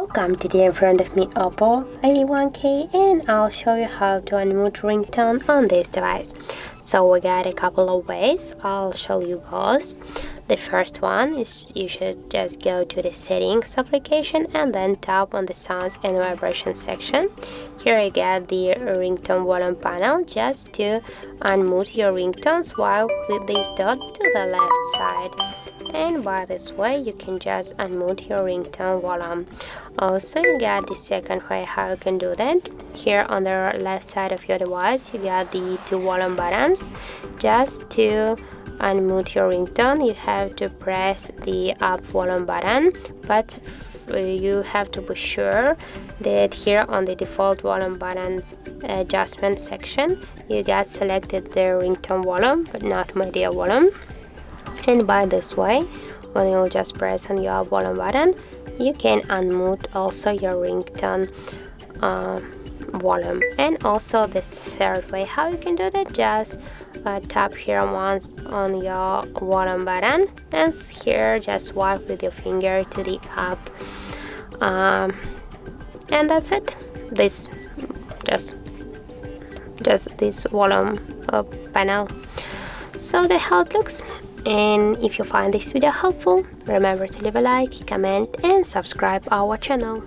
Welcome, today in front of me Oppo A1K, and I'll show you how to unmute ringtone on this device. So we got a couple of ways, I'll show you both. The first one is you should just go to the settings application and then tap on the sounds and vibration section. Here you get the ringtone volume panel just to unmute your ringtones while with this dot to the left side. And by this way you can just unmute your ringtone volume. Also you got the second way how you can do that. Here on the left side of your device you got the two volume buttons. Just to unmute your ringtone you have to press the up volume button, but you have to be sure that here on the default volume button adjustment section you got selected the ringtone volume but not media volume. And by this way, when you just press on your volume button, you can unmute also your ringtone volume. And also the third way how you can do that, just tap here once on your volume button and here just swipe with your finger to the up, and that's it. This just this volume panel. So that's how it looks. And if you find this video helpful, remember to leave a like, comment and subscribe our channel.